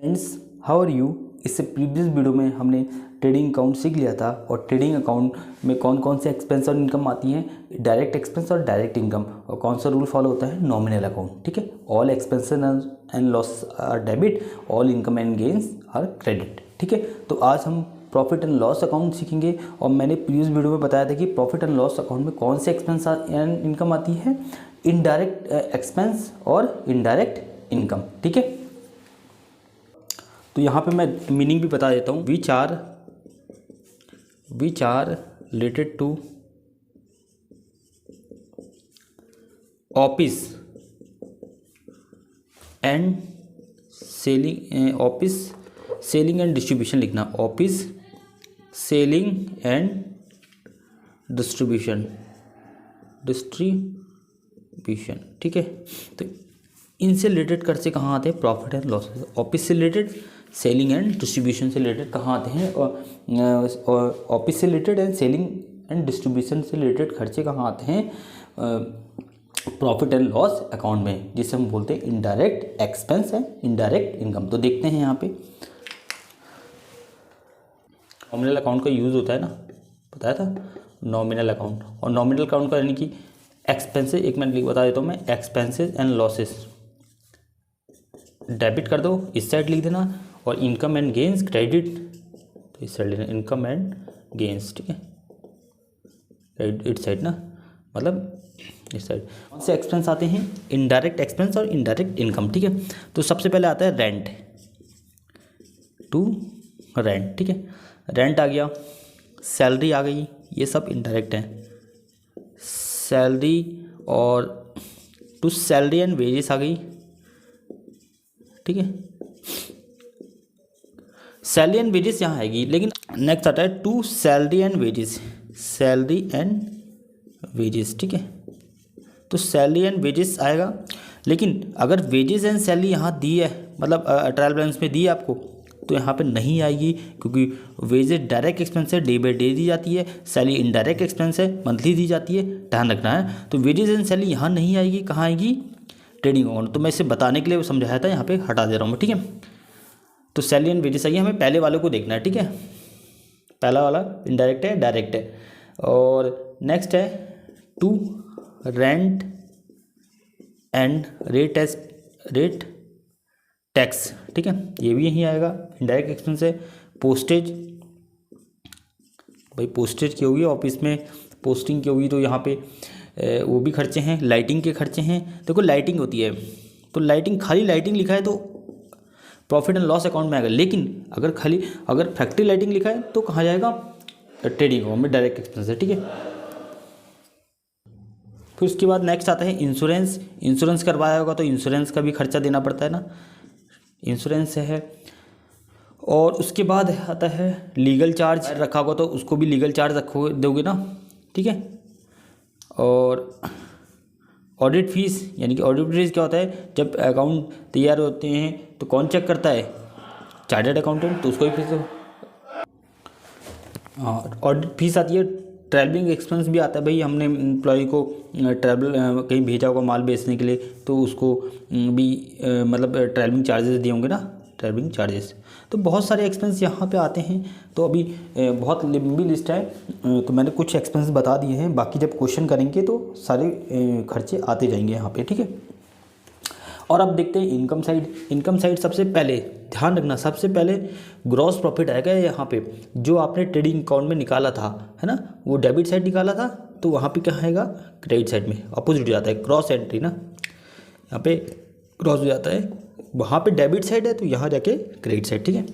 Friends, how are you. इससे previous video में हमने ट्रेडिंग अकाउंट सीख लिया था और ट्रेडिंग अकाउंट में कौन कौन से एक्सपेंस और इनकम आती हैं, डायरेक्ट एक्सपेंस और डायरेक्ट इनकम, और कौन सा रूल फॉलो होता है, नॉमिनल अकाउंट। ठीक है, all expenses and loss are debit, all income and gains are credit. ठीक है, तो आज हम प्रॉफिट एंड लॉस अकाउंट सीखेंगे। और मैंने प्रीवियस वीडियो में बताया था कि प्रॉफिट एंड लॉस अकाउंट में कौन से एक्सपेंस एंड इनकम आती है, इनडायरेक्ट एक्सपेंस और इनडायरेक्ट इनकम। ठीक है, तो यहाँ पे मैं मीनिंग भी बता देता हूँ। Which are related to office and selling and distribution लिखना। Office selling and distribution. ठीक है, तो इनसे रिलेटेड खर्चे कहाँ आते हैं, प्रॉफिट एंड लॉस। ऑफिस से रिलेटेड, सेलिंग एंड डिस्ट्रीब्यूशन से रिलेटेड कहाँ आते हैं, और ऑफिस से related and selling and distribution से रिलेटेड खर्चे कहाँ आते हैं, प्रॉफिट एंड लॉस अकाउंट में, जिसे हम बोलते हैं indirect expense and indirect income. तो देखते हैं यहाँ पे नॉमिनल अकाउंट का यूज़ होता है ना, बताया था, नॉमिनल अकाउंट। और नॉमिनल अकाउंट का यानी कि एक्सपेंसेस, एक मिनट बता देता हूँ मैं, एक्सपेंसेस एंड लॉसेस डेबिट कर दो, इस साइड लिख देना, और इनकम एंड गेन्स क्रेडिट, तो इस साइड लिखना, इनकम एंड गेन्स। ठीक है, इस साइड ना, मतलब इस साइड। कौन से एक्सपेंस आते हैं, इनडायरेक्ट एक्सपेंस और इनडायरेक्ट इनकम। ठीक है, तो सबसे पहले आता है रेंट, टू रेंट। ठीक है, रेंट आ गया, सैलरी आ गई, ये सब इनडायरेक्ट हैं। सैलरी और टू सैलरी एंड वेजेस आ गई। ठीक है, सैलरी एंड वेजेस यहाँ आएगी, लेकिन नेक्स्ट आता है to salary and wages, salary and wages. ठीक है, तो सैलरी एंड वेजेस आएगा, लेकिन अगर वेजेस एंड सैलरी यहाँ दी है, मतलब ट्रायल बैलेंस में दी है आपको, तो यहाँ पे नहीं आएगी, क्योंकि वेजेस डायरेक्ट एक्सपेंस है, डे बाई डे दी जाती है, सैलरी इनडायरेक्ट एक्सपेंस है, मंथली दी जाती है, ध्यान रखना है। तो वेजेस एंड सैलरी यहाँ नहीं आएगी, कहाँ आएगी, ट्रेडिंग अकाउंट। तो मैं इसे बताने के लिए समझाया था, यहाँ पे हटा दे रहा हूँ मैं। ठीक है, तो सैलरी एंड वेजेस आइए, हमें पहले वाले को देखना है। ठीक है, पहला वाला इनडायरेक्ट है, डायरेक्ट है। और नेक्स्ट है to rent and rate tax. ठीक है, ये भी यहीं आएगा, इनडायरेक्ट एक्सपेंस है। पोस्टेज, भाई पोस्टेज की होगी, ऑफिस में पोस्टिंग की होगी, तो यहाँ पे वो भी खर्चे हैं। लाइटिंग के खर्चे हैं, देखो लाइटिंग होती है, तो लाइटिंग, खाली लाइटिंग लिखा है तो प्रॉफिट एंड लॉस अकाउंट में आएगा, लेकिन अगर फैक्ट्री लाइटिंग लिखा है तो कहाँ जाएगा, ट्रेडिंग अकाउंट में, डायरेक्ट एक्सपेंस है। ठीक है, फिर उसके बाद नेक्स्ट आता है इंश्योरेंस। इंश्योरेंस करवाया होगा तो इंश्योरेंस का भी खर्चा देना पड़ता है ना, इंश्योरेंस है। और उसके बाद आता है लीगल चार्ज, रखा होगा तो उसको भी लीगल चार्ज दोगे ना। ठीक है, और ऑडिट फीस, यानी कि ऑडिट फीस क्या होता है, जब अकाउंट तैयार होते हैं तो कौन चेक करता है, चार्टर्ड अकाउंटेंट, तो उसको भी फीस दो। ऑडिट फीस आती है। ट्रैवलिंग एक्सपेंस भी आता है, भाई हमने एम्प्लॉय को ट्रैवल कहीं भेजा होगा माल बेचने के लिए, तो उसको भी मतलब ट्रैवलिंग चार्जेस दिए होंगे ना, ट्रैवलिंग चार्जेस। तो बहुत सारे एक्सपेंस यहाँ पे आते हैं। तो अभी बहुत लंबी लिस्ट है, तो मैंने कुछ एक्सपेंस बता दिए हैं, बाकी जब क्वेश्चन करेंगे तो सारे खर्चे आते जाएंगे यहाँ पे। ठीक है, और अब देखते हैं इनकम साइड। इनकम साइड सबसे पहले ध्यान रखना, सबसे पहले ग्रॉस प्रॉफिट आएगा यहाँ पे, जो आपने ट्रेडिंग अकाउंट में निकाला था, है ना, वो डेबिट साइड निकाला था, तो वहाँ पे क्या आएगा, क्रेडिट साइड में अपोजिट हो जाता है, क्रॉस एंट्री ना, यहाँ पे क्रॉस हो जाता है, वहाँ पे डेबिट साइड है तो यहाँ जाके क्रेडिट साइड। ठीक है,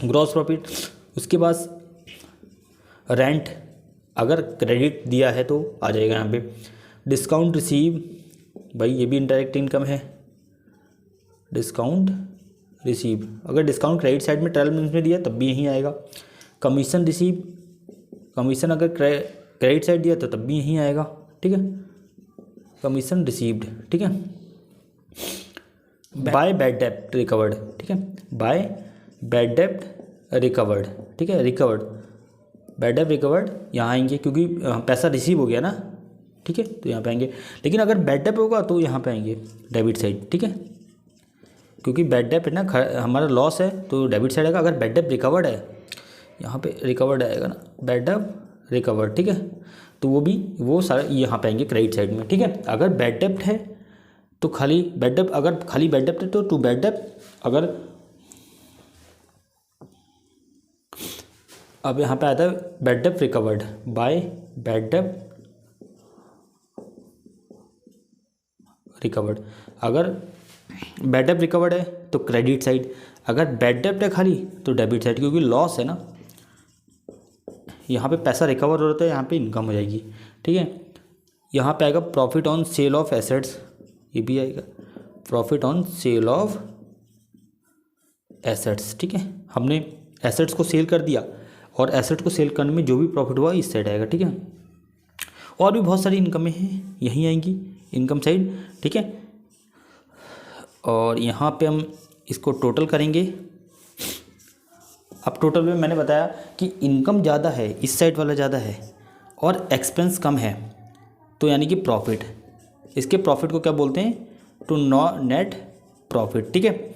ग्रॉस प्रॉफिट। उसके बाद रेंट, अगर क्रेडिट दिया है तो आ जाएगा यहाँ पे। डिस्काउंट रिसीव, भाई ये भी इनडायरेक्ट इनकम है, डिस्काउंट रिसीव, अगर डिस्काउंट क्रेडिट साइड में ट्रायल बैलेंस में दिया तब भी यहीं आएगा। कमीशन रिसीव, कमीशन अगर क्रेडिट साइड दिया तो तब भी यहीं आएगा। ठीक है, कमीशन रिसीव्ड। ठीक है, बाय बैड डेप्ट रिकवर्ड। ठीक है, बाय बैड डेप्ट रिकवर्ड। ठीक है, रिकवर्ड, बैड डेप्ट रिकवर्ड यहाँ आएंगे, क्योंकि पैसा रिसीव हो गया ना। ठीक है, तो यहाँ पे आएंगे, लेकिन अगर बैड डेप्ट होगा तो यहाँ पे आएंगे डेबिट साइड। ठीक है, क्योंकि बैड डेब्ट है ना, हमारा लॉस है तो डेबिट साइड आएगा। अगर बैड डेब्ट रिकवर्ड है, यहाँ पे रिकवर्ड आएगा ना, बैड डेब्ट रिकवर्ड, ठीक है, तो वो सारा यहाँ पे आएंगे क्रेडिट साइड में, ठीक है। अगर बैड डेब्ट है तो खाली बैड डेब्ट, अगर खाली बैड डेब्ट है तो टू बैड डेब्ट, अगर अब यहाँ पे आता है बैड डेब्ट रिकवर्ड बाय बैड डेब्ट रिकवर्ड। अगर बैड डेब्ट रिकवर्ड है तो क्रेडिट साइड, अगर बैड डेब्ट है खाली तो डेबिट साइड, क्योंकि लॉस है ना, यहाँ पे पैसा रिकवर हो रहा है, यहाँ पे इनकम हो जाएगी, ठीक है। यहाँ पे आएगा profit on sale of assets, ये भी आएगा profit on sale of assets, ठीक है। हमने एसेट्स को सेल कर दिया और एसेट को सेल करने में जो भी प्रॉफिट हुआ इस साइड आएगा, ठीक है। और भी बहुत सारी इनकमें हैं, यहीं आएंगी इनकम साइड, ठीक है। और यहाँ पे हम इसको टोटल करेंगे। अब टोटल में मैंने बताया कि इनकम ज़्यादा है, इस साइड वाला ज़्यादा है और एक्सपेंस कम है, तो यानी कि प्रॉफिट, इसके प्रॉफिट को क्या बोलते हैं, टू नो नेट प्रॉफिट, ठीक है।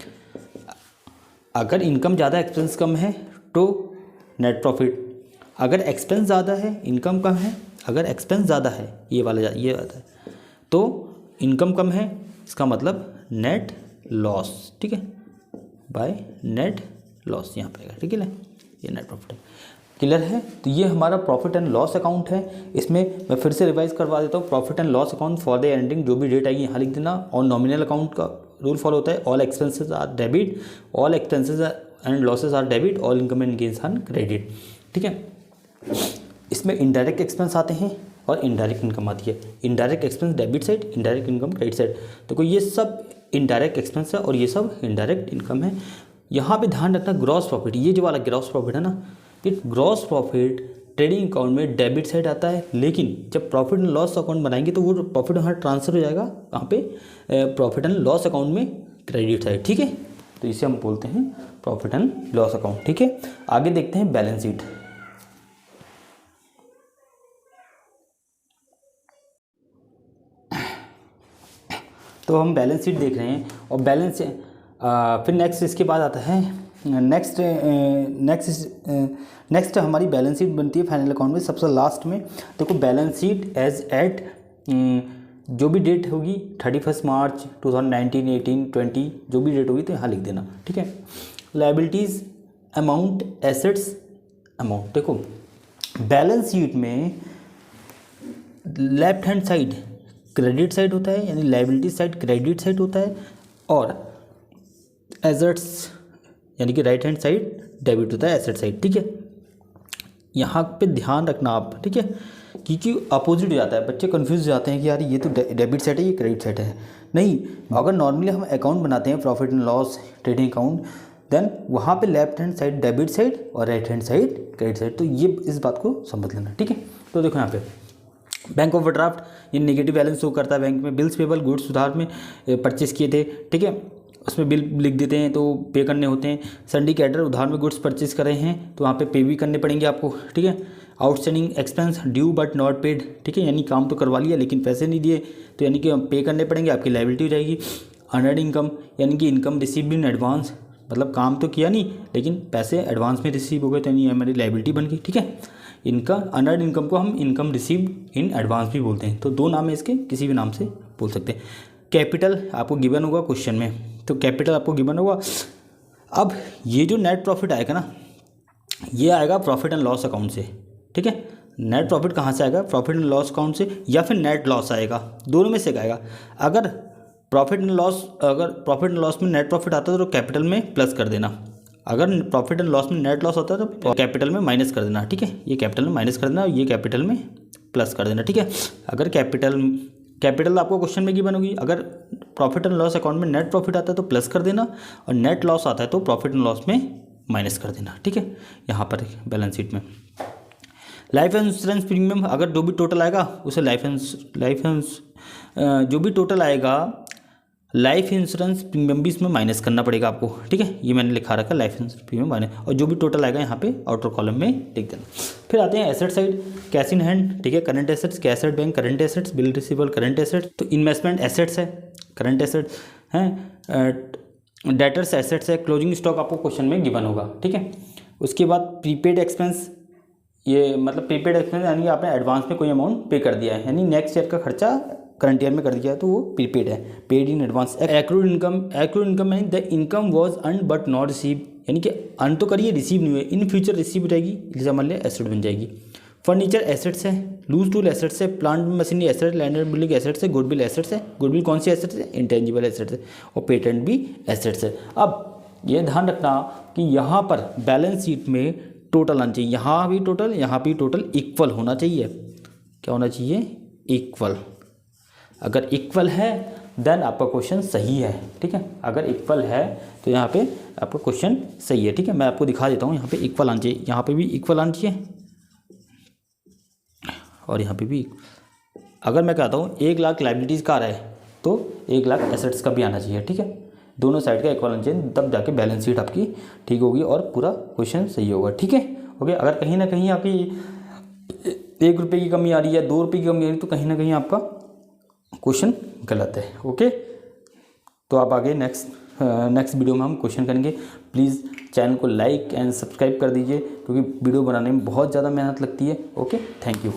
अगर इनकम ज़्यादा एक्सपेंस कम है तो नेट प्रॉफिट, अगर एक्सपेंस ज़्यादा है इनकम कम है, अगर एक्सपेंस ज़्यादा है ये वाला ये आता है तो इनकम कम है, इसका मतलब नेट लॉस, ठीक है, बाय नेट लॉस यहाँ पे आएगा, ठीक है ना, ये नेट प्रॉफिट है। क्लियर है। तो ये हमारा प्रॉफिट एंड लॉस अकाउंट है। इसमें मैं फिर से रिवाइज करवा देता हूँ, profit and loss account for the ending जो भी डेट आएगी यहाँ लिख देना। और नॉमिनल अकाउंट का रूल फॉलो होता है, all expenses are debit, all expenses and losses are debit, all income and gains are credit, ठीक है। इसमें इनडायरेक्ट एक्सपेंस आते हैं और इनडायरेक्ट इनकम आती है। Indirect expense debit side, indirect income credit side. तो ये सब इनडायरेक्ट एक्सपेंस है और ये सब इनडायरेक्ट इनकम है। यहाँ पे ध्यान रखना ग्रॉस प्रॉफिट, ये जो वाला ग्रॉस प्रॉफिट है ना, ये ग्रॉस प्रॉफिट ट्रेडिंग अकाउंट में डेबिट साइड आता है, लेकिन जब प्रॉफिट एंड लॉस अकाउंट बनाएंगे तो वो प्रॉफिट वहाँ ट्रांसफर हो जाएगा कहाँ पे, प्रॉफिट एंड लॉस अकाउंट में क्रेडिट साइड, ठीक है। तो इसे हम बोलते हैं प्रॉफिट एंड लॉस अकाउंट, ठीक है। आगे देखते हैं बैलेंस शीट। तो हम बैलेंस शीट देख रहे हैं और बैलेंस फिर नेक्स्ट इसके बाद आता है नेक्स्ट हमारी बैलेंस शीट बनती है फाइनल अकाउंट में सबसे लास्ट में। देखो बैलेंस शीट एज एट जो भी डेट होगी 31 मार्च 2019, 18, 20 जो भी डेट होगी तो यहाँ लिख देना, ठीक है। Liabilities amount, assets amount. देखो बैलेंस शीट में left hand side credit side होता है, यानी लायबिलिटी साइड क्रेडिट साइड होता है, और एसेट्स यानी कि राइट हैंड साइड डेबिट होता है, एसेट साइड, ठीक है। यहाँ पे ध्यान रखना आप, ठीक है, क्योंकि अपोजिट हो जाता है, बच्चे कंफ्यूज हो जाते हैं कि यार ये तो डेबिट साइड है ये क्रेडिट साइड है। नहीं, अगर नॉर्मली हम अकाउंट बनाते हैं profit and loss trading account, then वहाँ पे left hand side debit side और right hand side credit side, तो ये इस बात को समझ लेना, ठीक है। तो देखो यहाँ पे बैंक ओवरड्राफ्ट ये नेगेटिव बैलेंस शो करता है बैंक में। बिल्स पेबल गुड्स उधार में परचेस किए थे, ठीक है, उसमें बिल लिख देते हैं तो पे करने होते हैं। सिंडिकेटर उधार में गुड्स परचेस कर रहे हैं तो वहाँ पे पे भी करने पड़ेंगे आपको, ठीक है। Outstanding expense due but not paid, ठीक है, यानी काम तो करवा लिया लेकिन पैसे नहीं दिए तो यानी कि पे करने पड़ेंगे, आपकी लायबिलिटी हो जाएगी। अर्नड इनकम यानी कि इनकम रिसीव्ड इन एडवांस, मतलब काम तो किया नहीं लेकिन पैसे एडवांस में रिसीव हो गए तो यानी हमारी लायबिलिटी बन गई, ठीक है। इनका अर्नड इनकम को हम इनकम रिसीव्ड इन एडवांस भी बोलते हैं, तो दो नाम है इसके, किसी भी नाम से बोल सकते हैं। कैपिटल आपको गिवन होगा क्वेश्चन में, तो कैपिटल आपको गिवन होगा। अब ये जो नेट प्रॉफिट आएगा ना, ये आएगा प्रॉफिट एंड लॉस अकाउंट से, ठीक है। नेट प्रॉफिट कहाँ से आएगा, प्रॉफिट एंड लॉस अकाउंट से या फिर नेट लॉस आएगा, दोनों में से आएगा। अगर प्रॉफिट एंड लॉस में नेट प्रॉफिट आता है तो कैपिटल में प्लस कर देना, अगर प्रॉफिट एंड लॉस में नेट लॉस होता है तो कैपिटल में माइनस कर देना, ठीक है। ये कैपिटल में माइनस कर देना और ये कैपिटल में प्लस कर देना, ठीक है। अगर कैपिटल आपको क्वेश्चन में गिवन होगी, अगर प्रॉफिट एंड लॉस अकाउंट में नेट प्रॉफिट आता है तो प्लस कर देना और नेट लॉस आता है तो प्रॉफिट एंड लॉस में माइनस कर देना, ठीक है। यहाँ पर बैलेंस शीट में लाइफ इंश्योरेंस प्रीमियम, अगर जो भी टोटल आएगा उसे जो भी टोटल आएगा लाइफ इंश्योरेंस प्रीमियम भी इसमें माइनस करना पड़ेगा आपको, ठीक है। ये मैंने लिखा रखा लाइफ इंश्योरेंस प्रीमियम माइनस, और जो भी टोटल आएगा यहाँ पे आउटर कॉलम में लिख देना। फिर आते हैं asset side, cash in hand, ठीक है, current assets, cash at bank current assets, bill receivable current assets, तो इन्वेस्टमेंट एसेट्स है, करंट एसेट्स हैं, डेटर्स एसेट्स है, क्लोजिंग स्टॉक आपको क्वेश्चन में गिवन होगा, ठीक है। उसके बाद प्रीपेड एक्सपेंस, ये मतलब प्रीपेड एक्सपेंस यानी कि आपने एडवांस में कोई अमाउंट पे कर दिया है, यानी नेक्स्ट ईयर का खर्चा करंट ईयर में कर दिया है, तो वो प्रीपेड है, paid in advance. Accrued income यानी the income was earn but not receive, यानी कि अर्न तो करिए रिसीव नहीं हुए, इन फ्यूचर रिसीव हो जाएगी, इसलिए मान लिया एसेट बन जाएगी। फर्नीचर एसेट्स है, लूज टूल एसेट्स है, plant machinery asset, land and building assets है, गुडविल एसेट्स है। गुडविल कौन सी एसेट्स है? इंटेंजिबल एसेट्स है, और पेटेंट भी एसेट्स है। अब ये ध्यान रखना कि यहाँ पर बैलेंस शीट में टोटल आना चाहिए, यहाँ भी टोटल, यहाँ भी टोटल इक्वल होना चाहिए। क्या होना चाहिए? इक्वल। अगर इक्वल है देन आपका क्वेश्चन सही है, ठीक है। अगर इक्वल है तो यहाँ पे आपका क्वेश्चन सही है, ठीक है। मैं आपको दिखा देता हूँ, यहाँ पे इक्वल आना चाहिए, यहाँ पे भी इक्वल आना चाहिए, और यहाँ पे भी। अगर मैं कहता हूँ 1 लाख लाइबिलिटीज़ का आ रहा है तो 1 लाख एसेट्स का भी आना चाहिए, ठीक है। दोनों साइड का इक्वल आना चाहिए, तब जाके बैलेंस शीट आपकी ठीक होगी और पूरा क्वेश्चन सही होगा, ठीक है। ओके, अगर कहीं ना कहीं आपकी 1 रुपये की कमी आ रही है, 2 रुपये की कमी आ रही है, तो कहीं ना कहीं आपका क्वेश्चन गलत है। ओके, तो आप आगे नेक्स्ट वीडियो में हम क्वेश्चन करेंगे। प्लीज़ चैनल को लाइक एंड सब्सक्राइब कर दीजिए, क्योंकि वीडियो बनाने में बहुत ज़्यादा मेहनत लगती है। Okay, thank you.